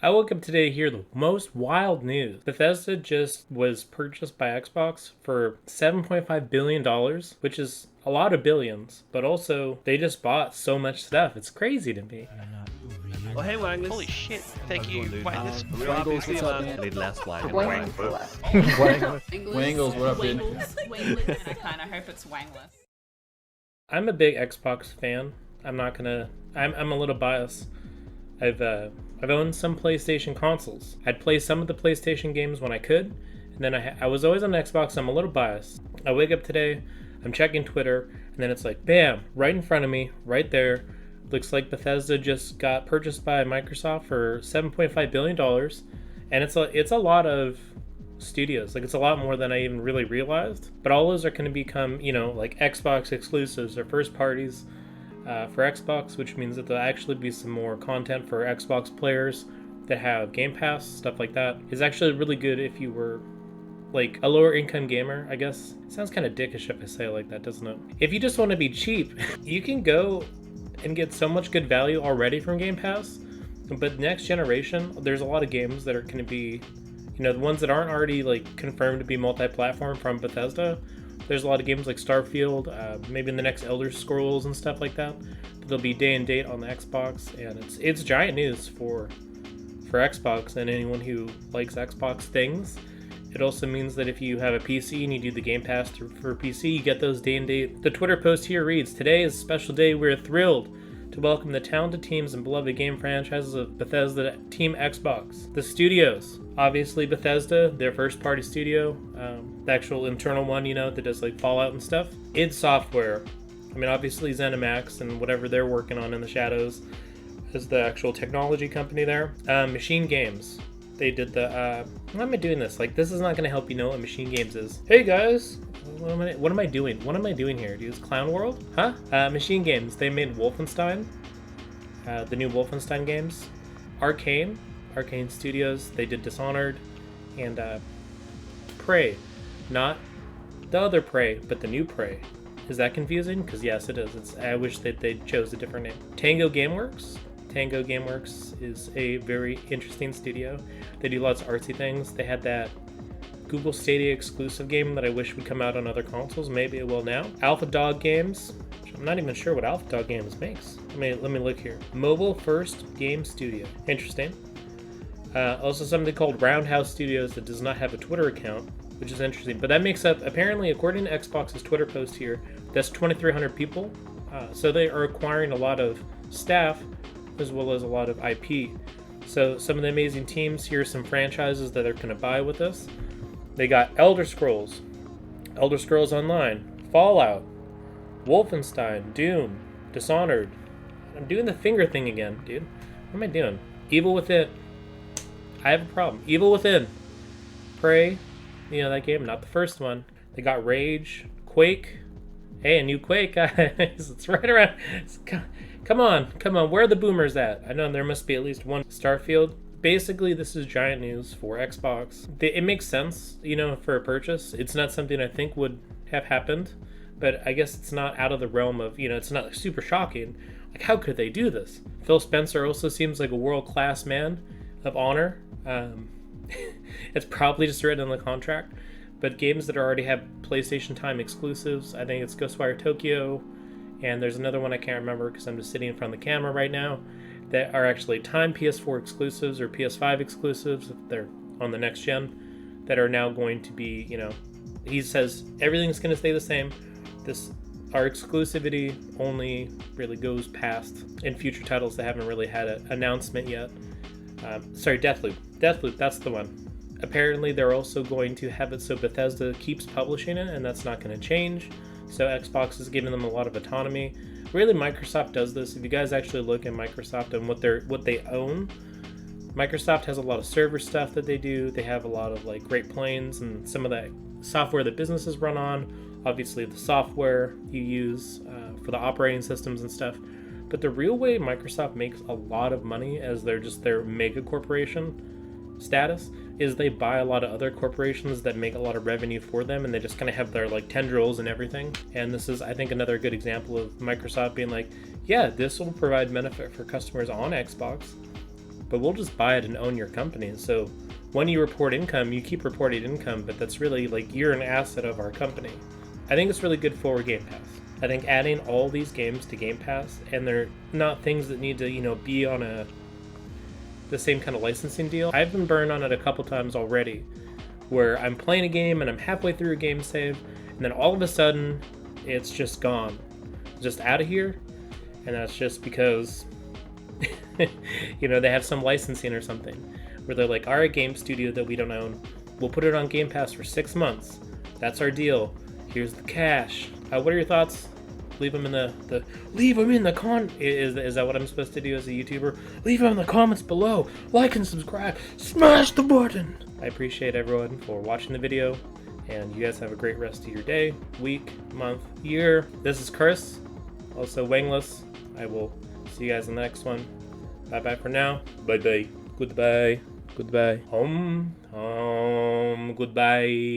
I woke up today to hear the most wild news. Bethesda just was purchased by Xbox for $7.5 billion, which is a lot of billions, but also they just bought so much stuff. It's crazy to me. Oh, hey, Wangless. Holy shit, thank you, Wangless. Wangles, what's up, man? Need last line. Wangles, what up, dude? Wangless, and I kind of hope it's Wangless. I'm a big Xbox fan. I'm a little biased. I've owned some PlayStation consoles. I'd play some of the PlayStation games when I could, and then I was always on Xbox. I'm a little biased. I wake up today, I'm checking Twitter, and then it's like, bam, right in front of me, right there. Looks like Bethesda just got purchased by Microsoft for $7.5 billion, and it's a lot of studios. Like, it's a lot more than I even really realized. But all those are going to become, like Xbox exclusives or first parties for Xbox, which means that there'll actually be some more content for Xbox players that have Game Pass, stuff like that. It's actually really good if you were like a lower income gamer, I guess. It sounds kind of dickish if I say it like that, doesn't it? If you just want to be cheap, you can go and get so much good value already from Game Pass. But next generation, there's a lot of games that are going to be, the ones that aren't already like confirmed to be multi-platform from Bethesda. There's a lot of games like Starfield, maybe in the next Elder Scrolls and stuff like that. But they'll be day and date on the Xbox, and it's giant news for Xbox and anyone who likes Xbox things. It also means that if you have a PC and you do the Game Pass for PC, you get those day and date. The Twitter post here reads, "Today is a special day. We're thrilled to welcome the talented teams and beloved game franchises of Bethesda Team Xbox. The studios, obviously Bethesda, their first party studio, the actual internal one, that does like Fallout and stuff. id Software, obviously ZeniMax and whatever they're working on in the shadows is the actual technology company there. Machine Games. They did the, why am I doing this? Like, this is not going to help you know what Machine Games is. Hey guys, what am I doing? What am I doing here? Dude, it's Clown World? Huh? Machine Games. They made Wolfenstein, the new Wolfenstein games. Arcane Studios. They did Dishonored and Prey. Not the other Prey, but the new Prey. Is that confusing? Because yes, it is. I wish that they chose a different name. Tango Gameworks. Tango Gameworks is a very interesting studio. They do lots of artsy things. They had that Google Stadia exclusive game that I wish would come out on other consoles. Maybe it will now. Alpha Dog Games. I'm not even sure what Alpha Dog Games makes. Let me look here. Mobile First Game Studio. Interesting. Also something called Roundhouse Studios that does not have a Twitter account, which is interesting. But that makes up, apparently, according to Xbox's Twitter post here, that's 2,300 people. So they are acquiring a lot of staff as well as a lot of IP. So some of the amazing teams, here are some franchises that they're going to buy with this. They got Elder Scrolls Online, Fallout, Wolfenstein, Doom, Dishonored. I'm doing the finger thing again, dude. What am I doing? Evil Within. I have a problem. Evil Within. Prey. That game, not the first one. They got Rage, Quake. Hey, a new Quake, guys. It's right around. Come on. Where are the boomers at? I know there must be at least one. Starfield. Basically, this is giant news for Xbox. It makes sense, for a purchase. It's not something I think would have happened, but I guess it's not out of the realm of, it's not super shocking. Like, how could they do this? Phil Spencer also seems like a world-class man of honor. It's probably just written in the contract, but games that already have PlayStation Time exclusives, I think it's Ghostwire Tokyo, and there's another one I can't remember because I'm just sitting in front of the camera right now, that are actually Time PS4 exclusives or PS5 exclusives, if they're on the next gen, that are now going to be, he says everything's going to stay the same. Our exclusivity only really goes past in future titles that haven't really had an announcement yet. Deathloop, that's the one. Apparently they're also going to have it so Bethesda keeps publishing it, and that's not going to change. So Xbox is giving them a lot of autonomy. Really, Microsoft does this. If you guys actually look at Microsoft and what they own, Microsoft has a lot of server stuff that they do. They have a lot of like Great Plains and some of that software that businesses run on. Obviously, the software you use for the operating systems and stuff. But the real way Microsoft makes a lot of money as their mega corporation status is they buy a lot of other corporations that make a lot of revenue for them, and they just kind of have their like tendrils and everything. And this is, I think, another good example of Microsoft being like, yeah, this will provide benefit for customers on Xbox, but we'll just buy it and own your company. So when you report income, you keep reporting income, but that's really like you're an asset of our company. I think it's really good for Game Pass. I think adding all these games to Game Pass, and they're not things that need to, you know, be on the same kind of licensing deal. I've been burned on it a couple times already, where I'm playing a game and I'm halfway through a game save, and then all of a sudden, it's just gone. Just out of here, and that's just because, you know, they have some licensing or something, where they're like, our game studio that we don't own, we'll put it on Game Pass for 6 months. That's our deal. Here's the cash. What are your thoughts? Leave them in the leave them in the is that what I'm supposed to do as a YouTuber? Leave them in the comments below. Like and subscribe. Smash the button. I appreciate everyone for watching the video, and you guys have a great rest of your day, week, month, year. This is Chris, also Wangless. I will see you guys in the next one. Bye bye for now. Bye bye. Goodbye. Goodbye. Goodbye.